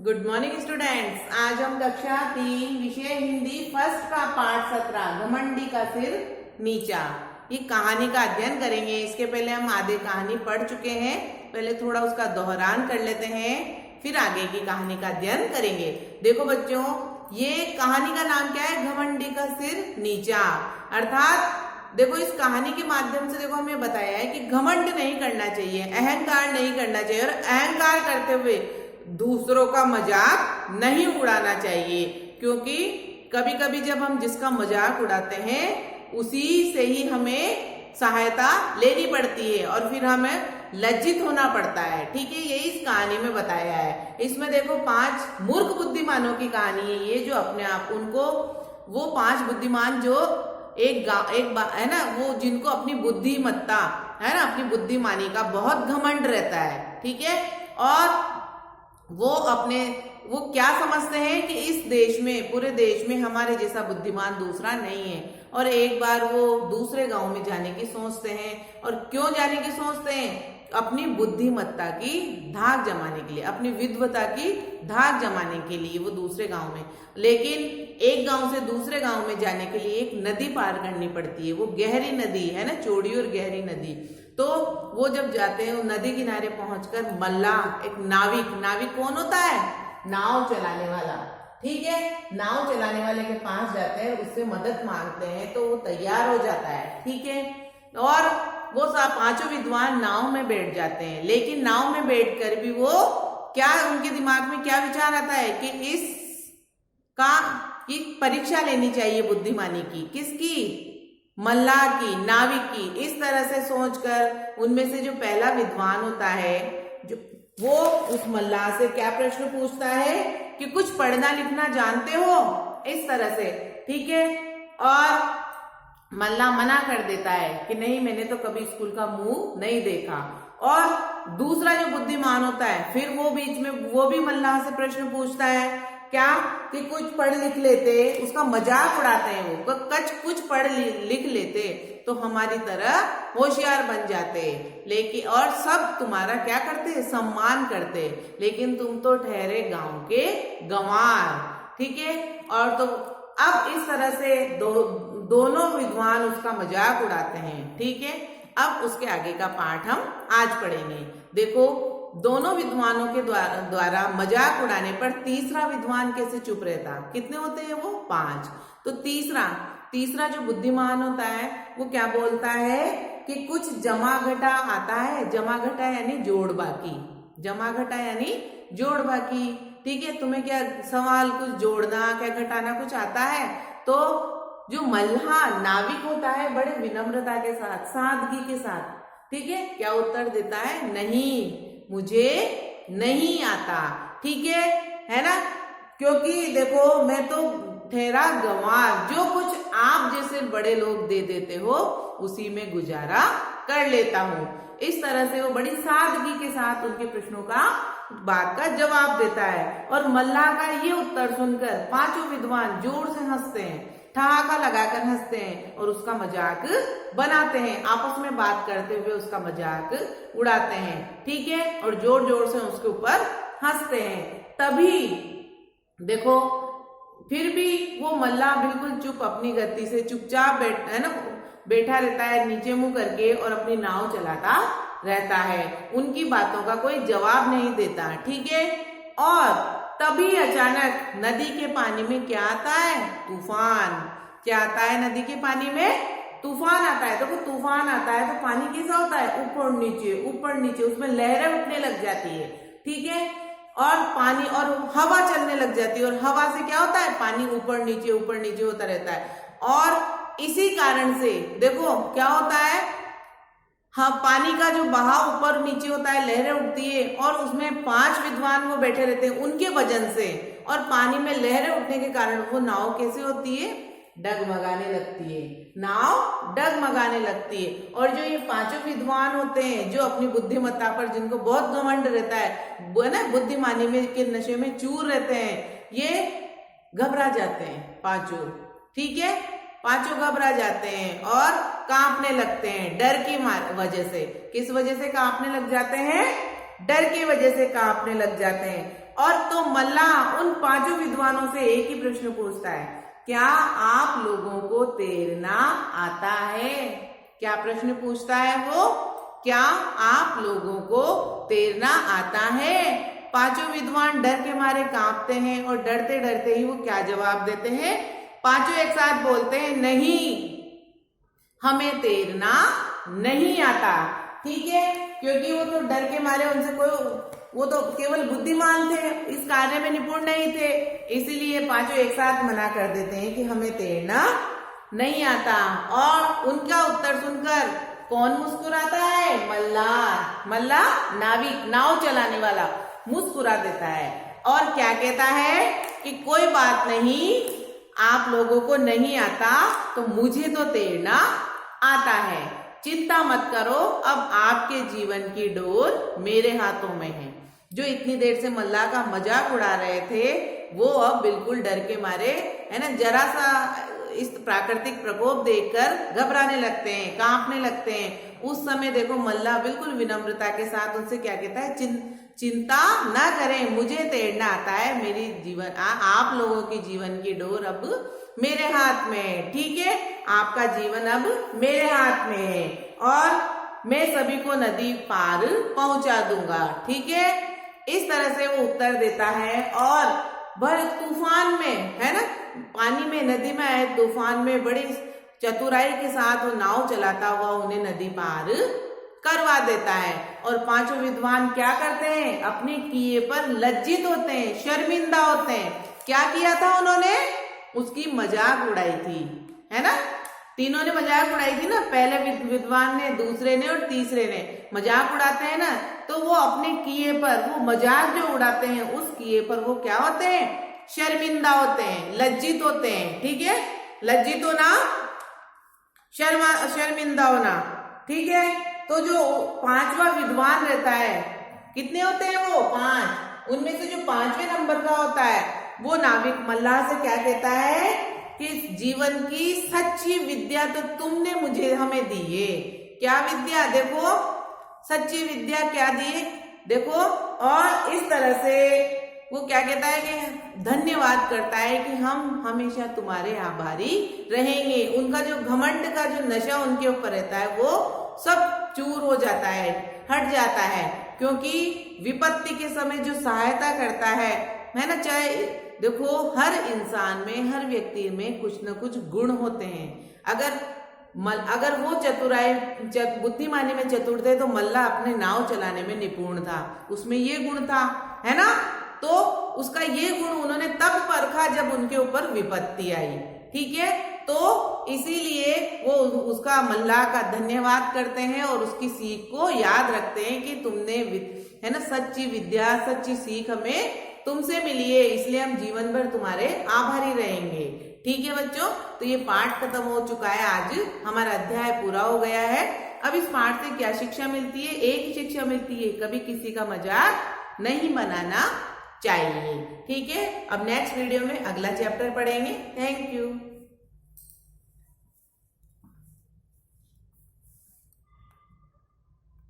Good morning students. आज हम कक्षा 3 विषय हिंदी फर्स्ट का पाठ 17 घमंडी का सिर नीचा ये कहानी का अध्ययन करेंगे। इसके पहले हम आधे कहानी पढ़ चुके हैं, पहले थोड़ा उसका दोहरान कर लेते हैं, फिर आगे की कहानी का अध्ययन करेंगे। देखो बच्चों, ये कहानी का नाम क्या है? घमंडी का सिर नीचा। अर्थात देखो, इस कहानी के माध्यम से देखो हमें बताया है कि घमंड नहीं करना चाहिए, अहंकार नहीं करना चाहिए, और अहंकार करते हुए दूसरों का मजाक नहीं उड़ाना चाहिए। क्योंकि कभी कभी जब हम जिसका मजाक उड़ाते हैं उसी से ही हमें सहायता लेनी पड़ती है और फिर हमें लज्जित होना पड़ता है। ठीक है, यही इस कहानी में बताया है। इसमें देखो 5 मूर्ख बुद्धिमानों की कहानी है ये, जो अपने आप उनको वो 5 बुद्धिमान जो एक है ना, वो जिनको अपनी बुद्धिमत्ता है ना, अपनी बुद्धिमानी का बहुत घमंड रहता है। ठीक है, और वो क्या समझते हैं कि इस देश में, पूरे देश में हमारे जैसा बुद्धिमान दूसरा नहीं है। और एक बार वो दूसरे गांव में जाने की सोचते हैं। और क्यों जाने की सोचते हैं? अपनी बुद्धिमत्ता की धाक जमाने के लिए, अपनी विद्वता की धाक जमाने के लिए वो दूसरे गांव में। लेकिन एक गांव से दूसरे गांव में जाने के लिए एक नदी पार करनी पड़ती है। वो गहरी नदी है ना, चौड़ी और गहरी नदी। तो वो जब जाते हैं, वो नदी किनारे पहुंचकर मल्लाह, एक नाविक कौन होता है? नाव चलाने वाला। ठीक है, नाव चलाने वाले के पास जाते हैं, उससे मदद मांगते हैं, तो वो तैयार हो जाता है। ठीक है, और वो 5 विद्वान नाव में बैठ जाते हैं। लेकिन नाव में बैठकर भी वो क्या, उनके दिमाग में क्या विचार आता है कि की परीक्षा लेनी चाहिए बुद्धिमानी की। किसकी? मल्लाह की, नाविक की। इस तरह से सोचकर उनमें से जो पहला विद्वान होता है, जो वो उस मल्लाह से क्या प्रश्न पूछता है कि कुछ पढ़ना लिखना जानते हो? इस तरह से। ठीक है, और मल्लाह मना कर देता है कि नहीं, मैंने तो कभी स्कूल का मुंह नहीं देखा। और दूसरा जो बुद्धिमान होता है, फिर वो बीच में वो भी मल्लाह से प्रश्न पूछता है क्या, कि कुछ पढ़ लिख लेते, उसका मजाक उड़ाते हैं वो, कुछ पढ़ लिख लेते तो हमारी तरह होशियार बन जाते। लेकिन और सब तुम्हारा क्या करते? सम्मान करते। लेकिन तुम तो ठहरे गांव के गंवार। ठीक है, और तो अब इस तरह से दोनों विद्वान उसका मजाक उड़ाते हैं। ठीक है, अब उसके आगे का पाठ हम आज पढ़ेंगे। देखो, दोनों विद्वानों के द्वारा मजाक उड़ाने पर तीसरा विद्वान कैसे चुप रहता? कितने होते हैं वो? 5। तो तीसरा जो बुद्धिमान होता है वो क्या बोलता है कि कुछ जमा घटा आता है। जमा घटा यानी जोड़ बाकी, जमा घटा यानी जोड़ बाकी। ठीक है, तुम्हें क्या सवाल कुछ जोड़ना, क्या घटाना कुछ आता है? तो जो मल्लाह नाविक होता है बड़े विनम्रता के साथ, सादगी के साथ, ठीक है, क्या उत्तर देता है? नहीं, मुझे नहीं आता। ठीक है ना, क्योंकि देखो मैं तो ठहरा गंवार, जो कुछ आप जैसे बड़े लोग दे देते हो उसी में गुजारा कर लेता हूं। इस तरह से वो बड़ी सादगी के साथ उनके प्रश्नों का, बात का जवाब देता है। और मल्लाह का ये उत्तर सुनकर 5 विद्वान जोर से हंसते हैं, ठहाका लगाकर हंसते हैं और उसका मजाक बनाते हैं, आपस में बात करते हुए उसका मजाक उड़ाते हैं। ठीक है, और जोर जोर से उसके ऊपर हंसते हैं। तभी देखो, फिर भी वो मल्लाह बिल्कुल चुप, अपनी गति से चुपचाप बैठा रहता है नीचे मुंह करके, और अपनी नाव चलाता रहता है, उनकी बातों का कोई जवाब नहीं देता। ठीक है, और तभी अचानक नदी के पानी में क्या आता है? तूफान। क्या आता है नदी के पानी में? तूफान आता है। तो तूफान आता है तो पानी कैसा होता है? ऊपर नीचे, उसमें लहरें उठने लग जाती है। ठीक है, और पानी और हवा चलने लग जाती है, और हवा से क्या होता है? पानी ऊपर नीचे होता रहता है। और इसी कारण से देखो क्या होता है, हाँ, पानी का जो बहाव ऊपर नीचे होता है, लहरें उठती है, और उसमें 5 विद्वान वो बैठे रहते हैं उनके वजन से, और पानी में लहरें उठने के कारण वो नाव कैसे होती है? डगमगाने लगती है, नाव डगमगाने लगती है। और जो ये 5 विद्वान होते हैं, जो अपनी बुद्धिमत्ता पर, जिनको बहुत घमंड रहता है, वो ना बुद्धिमानी में के नशे में चूर रहते हैं, ये घबरा जाते हैं 5। ठीक है, 5 घबरा जाते हैं और कांपने लगते हैं डर की वजह से। किस वजह से कांपने लग जाते हैं? डर की वजह से कांपने लग जाते हैं। और तो मल्लाह उन पांचों विद्वानों से एक ही प्रश्न पूछता है, क्या आप लोगों को तैरना आता है? क्या प्रश्न पूछता है वो? क्या आप लोगों को तैरना आता है? पांचों विद्वान डर के मारे कांपते हैं और डरते डरते ही वो क्या जवाब देते हैं? पांचों एक साथ बोलते हैं, नहीं, हमें तैरना नहीं आता। ठीक है, क्योंकि वो तो डर के मारे उनसे वो तो केवल बुद्धिमान थे, इस कार्य में निपुण नहीं थे, इसीलिए पांचों एक साथ मना कर देते हैं कि हमें तैरना नहीं आता। और उनका उत्तर सुनकर कौन मुस्कुराता है? मल्लाह। मल्लाह नाविक, नाव चलाने वाला, मुस्कुरा देता है और क्या कहता है कि कोई बात नहीं, आप लोगों को नहीं आता तो मुझे तो तैरना आता है, चिंता मत करो, अब आपके जीवन की डोर मेरे हाथों में है। जो इतनी देर से मल्लाह का मजाक उड़ा रहे थे वो अब बिल्कुल डर के मारे, है ना, जरा सा इस प्राकृतिक प्रकोप देखकर घबराने लगते हैं, कांपने लगते हैं। उस समय देखो मल्लाह बिल्कुल विनम्रता के साथ उनसे क्या कहता है, चिंता ना करें, मुझे तैरना आता है, मेरी जीवन आप लोगों की जीवन की डोर अब मेरे हाथ में है। ठीक है, आपका जीवन अब मेरे हाथ में है और मैं सभी को नदी पार पहुंचा दूंगा। ठीक है, इस तरह से वो उत्तर देता है और भर तूफान में, है ना, पानी में, नदी में आए तूफान में बड़ी चतुराई के साथ वो नाव चलाता हुआ उन्हें नदी पार करवा देता है। और पांचों विद्वान क्या करते हैं? अपने किए पर लज्जित होते हैं, शर्मिंदा होते हैं। क्या किया था उन्होंने? उसकी मजाक उड़ाई थी, है ना, तीनों ने मजाक उड़ाई थी ना, पहले विद्वान ने, दूसरे ने और तीसरे ने मजाक उड़ाते हैं ना, तो वो अपने किए पर, वो मजाक जो उड़ाते हैं उस किए पर वो क्या होते हैं? शर्मिंदा होते हैं, लज्जित होते हैं। ठीक है, लज्जित होना, शर्मिंदा होना। ठीक है, तो जो पांचवा विद्वान रहता है, कितने होते हैं वो? 5। उनमें से जो 5वें नंबर का होता है वो नाविक मल्लाह से क्या कहता है कि जीवन की सच्ची विद्या तो तुमने मुझे हमें दी है। क्या विद्या? देखो, सच्ची विद्या क्या दी, देखो। और इस तरह से वो क्या कहता है कि धन्यवाद करता है कि हम हमेशा तुम्हारे आभारी रहेंगे। उनका जो घमंड का जो नशा उनके ऊपर रहता है वो सब चूर हो जाता है, हट जाता है, क्योंकि विपत्ति के समय जो सहायता करता है ना, चाहे देखो हर इंसान में, हर व्यक्ति में कुछ न कुछ गुण होते हैं। अगर वो बुद्धिमानी में चतुर थे तो मल्लाह अपने नाव चलाने में निपुण था, उसमें ये गुण था, है ना, तो उसका ये गुण उन्होंने तब परखा जब उनके ऊपर विपत्ति आई। ठीक है, तो इसीलिए वो उसका मल्लाह का धन्यवाद करते हैं और उसकी सीख को याद रखते हैं कि तुमने, है ना, सच्ची विद्या, सच्ची सीख हमें तुमसे मिली है, इसलिए हम जीवन भर तुम्हारे आभारी रहेंगे। ठीक है बच्चों, तो ये पाठ खत्म हो चुका है, आज हमारा अध्याय पूरा हो गया है। अब इस पाठ से क्या शिक्षा मिलती है? एक ही शिक्षा मिलती है, कभी किसी का मजाक नहीं बनाना चाहिए। ठीक है, अब नेक्स्ट वीडियो में अगला चैप्टर पढ़ेंगे। Thank you.